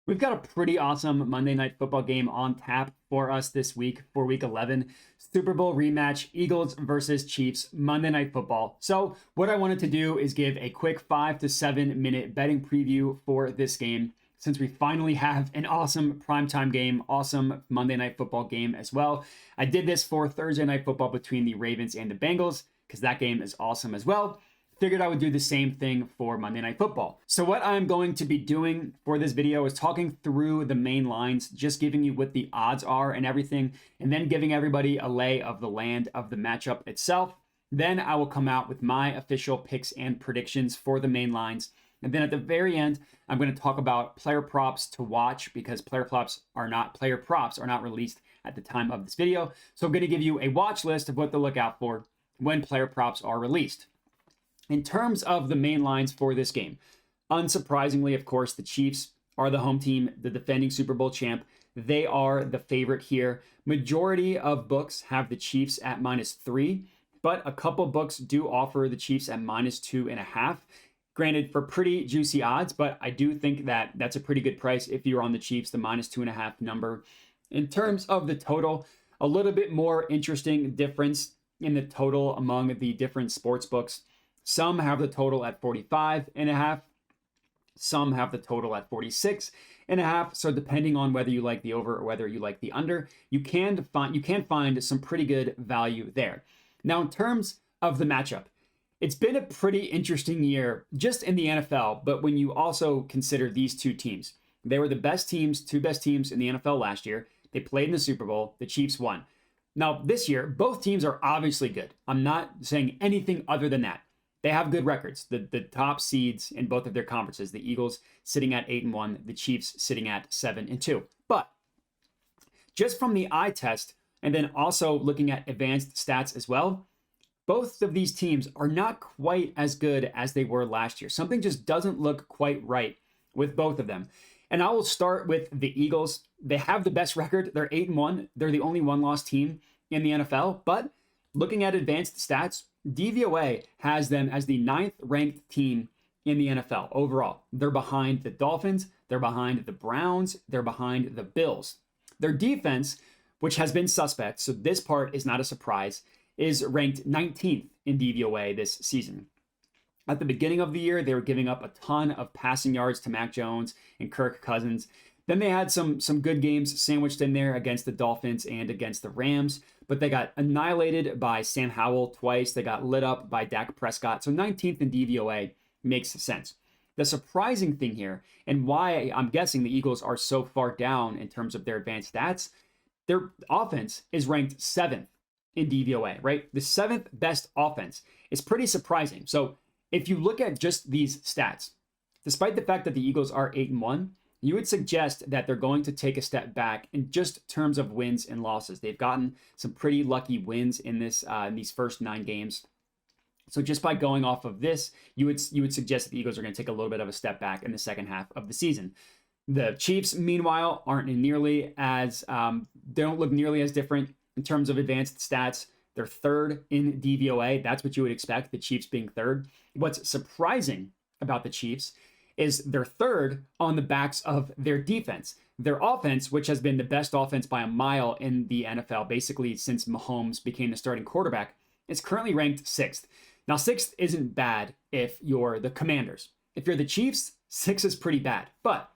We've got a pretty awesome Monday Night Football game on tap for us this week for week 11. Super Bowl rematch, Eagles versus Chiefs, Monday Night Football. So, what I wanted to do is give a quick 5 to 7 minute betting preview for this game since we finally have an awesome primetime game, awesome Monday Night Football game as well. I did this for Thursday Night Football between the Ravens and the Bengals because that game is awesome as well. Figured I would do the same thing for Monday Night Football. So what I'm going to be doing for this video is talking through the main lines, just giving you what the odds are and everything, and then giving everybody a lay of the land of the matchup itself. Then I will come out with my official picks and predictions for the main lines. And then at the very end, I'm going to talk about player props to watch because player props are not released at the time of this video. So I'm going to give you a watch list of what to look out for when player props are released. In terms of the main lines for this game, unsurprisingly, of course, the Chiefs are the home team, the defending Super Bowl champ. They are the favorite here. Majority of books have the Chiefs at -3, but a couple books do offer the Chiefs at -2.5. Granted, for pretty juicy odds, but I do think that that's a pretty good price if you're on the Chiefs, the -2.5 number. In terms of the total, a little bit more interesting difference in the total among the different sports books. Some have the total at 45.5. Some have the total at 46.5. So depending on whether you like the over or whether you like the under, you can find some pretty good value there. Now, in terms of the matchup, it's been a pretty interesting year just in the NFL, but when you also consider these two teams, they were the two best teams in the NFL last year. They played in the Super Bowl. The Chiefs won. Now, this year, both teams are obviously good. I'm not saying anything other than that. They have good records. The top seeds in both of their conferences, the Eagles sitting at 8-1, the Chiefs sitting at 7-2. But just from the eye test, and then also looking at advanced stats as well, both of these teams are not quite as good as they were last year. Something just doesn't look quite right with both of them. And I will start with the Eagles. They have the best record. They're 8-1. They're the only one-loss team in the NFL. But looking at advanced stats, DVOA has them as the 9th ranked team in the NFL overall. They're behind the Dolphins, they're behind the Browns, they're behind the Bills. Their defense, which has been suspect, so this part is not a surprise, is ranked 19th in DVOA this season. At the beginning of the year, they were giving up a ton of passing yards to Mac Jones and Kirk Cousins. Then they had some good games sandwiched in there against the Dolphins and against the Rams, but they got annihilated by Sam Howell twice. They got lit up by Dak Prescott. So 19th in DVOA makes sense. The surprising thing here, and why I'm guessing the Eagles are so far down in terms of their advanced stats, their offense is ranked 7th in DVOA, right? The 7th best offense is pretty surprising. So if you look at just these stats, despite the fact that the Eagles are 8-1, you would suggest that they're going to take a step back in just terms of wins and losses. They've gotten some pretty lucky wins in these first 9 games. So just by going off of this, you would suggest that the Eagles are going to take a little bit of a step back in the second half of the season. The Chiefs, meanwhile, aren't nearly as they don't look nearly as different in terms of advanced stats. They're 3rd in DVOA. That's what you would expect, the Chiefs being 3rd. What's surprising about the Chiefs is they're 3rd on the backs of their defense. Their offense, which has been the best offense by a mile in the NFL, basically since Mahomes became the starting quarterback, is currently ranked 6th. Now, 6th isn't bad if you're the Commanders. If you're the Chiefs, 6 is pretty bad. But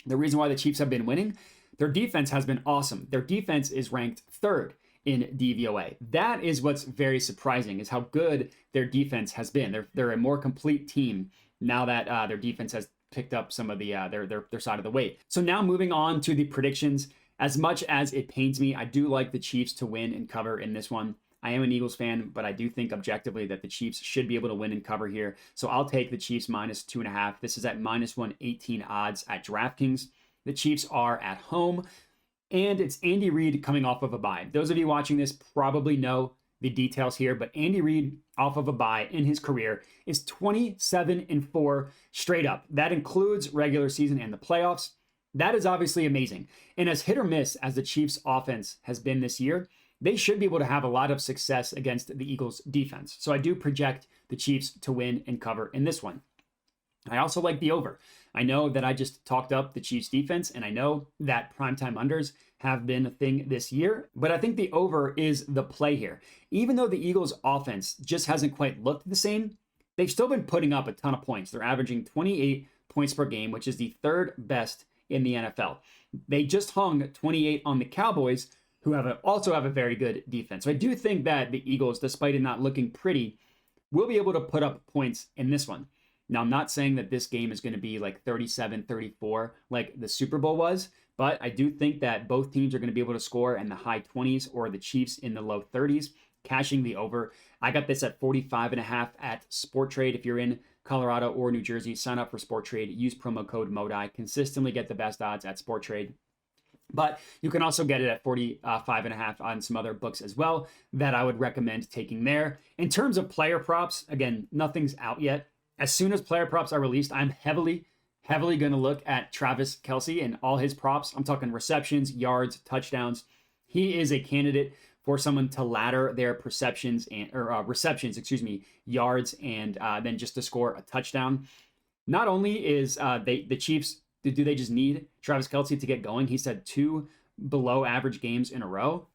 the reason why the Chiefs have been winning, their defense has been awesome. Their defense is ranked 3rd in DVOA. That is what's very surprising, is how good their defense has been. They're a more complete team now that their defense has picked up some of the their side of the weight. So now moving on to the predictions. As much as it pains me, I do like the Chiefs to win and cover in this one. I am an Eagles fan, but I do think objectively that the Chiefs should be able to win and cover here. So I'll take the Chiefs -2.5. This is at -118 odds at DraftKings. The Chiefs are at home, and it's Andy Reid coming off of a bye. Those of you watching this probably know the details here, but Andy Reid off of a bye in his career is 27-4 straight up. That includes regular season and the playoffs. That is obviously amazing. And as hit or miss as the Chiefs offense has been this year, they should be able to have a lot of success against the Eagles defense. So I do project the Chiefs to win and cover in this one. I also like the over. I know that I just talked up the Chiefs defense, and I know that primetime unders have been a thing this year, but I think the over is the play here. Even though the Eagles' offense just hasn't quite looked the same, they've still been putting up a ton of points. They're averaging 28 points per game, which is the third best in the NFL. They just hung 28 on the Cowboys, who also have a very good defense. So I do think that the Eagles, despite it not looking pretty, will be able to put up points in this one. Now, I'm not saying that this game is going to be like 37-34 like the Super Bowl was, but I do think that both teams are going to be able to score in the high 20s or the Chiefs in the low 30s, cashing the over. I got this at 45.5 at Sporttrade. If you're in Colorado or New Jersey, sign up for Sporttrade. Use promo code MODI. Consistently get the best odds at Sporttrade. But you can also get it at 45.5 on some other books as well that I would recommend taking there. In terms of player props, again, nothing's out yet. As soon as player props are released, I'm heavily going to look at Travis Kelce and all his props. I'm talking receptions, yards, touchdowns. He is a candidate for someone to ladder their receptions, yards, and then just to score a touchdown. Not only is the Chiefs, do they just need Travis Kelce to get going? He's had 2 below average games in a row.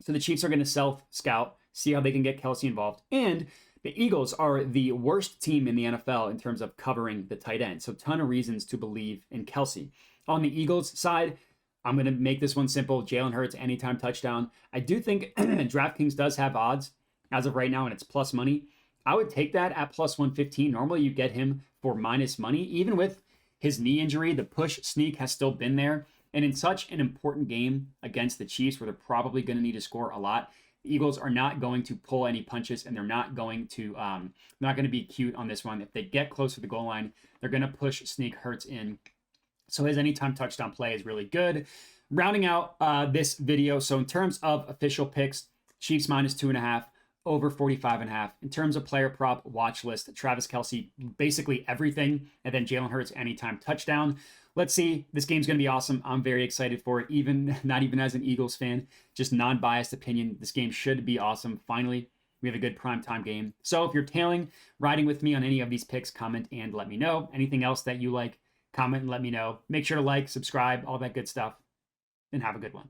So the Chiefs are going to self-scout, see how they can get Kelce involved. And the Eagles are the worst team in the NFL in terms of covering the tight end. So ton of reasons to believe in Kelce. On the Eagles side, I'm going to make this one simple. Jalen Hurts, anytime touchdown. I do think DraftKings does have odds as of right now, and it's plus money. I would take that at plus 115. Normally you get him for minus money. Even with his knee injury, the push sneak has still been there. And in such an important game against the Chiefs, where they're probably going to need to score a lot, the Eagles are not going to pull any punches, and they're not going to be cute on this one. If they get close to the goal line, they're going to push sneak Hurts in. So his anytime touchdown play is really good. Rounding out this video, so in terms of official picks, Chiefs minus 2.5, over 45.5. In terms of player prop watch list, Travis Kelce, basically everything, and then Jalen Hurts anytime touchdown. Let's see. This game's going to be awesome. I'm very excited for it, not even as an Eagles fan, just non-biased opinion. This game should be awesome. Finally, we have a good primetime game. So if you're tailing, riding with me on any of these picks, comment and let me know. Anything else that you like, comment and let me know. Make sure to like, subscribe, all that good stuff, and have a good one.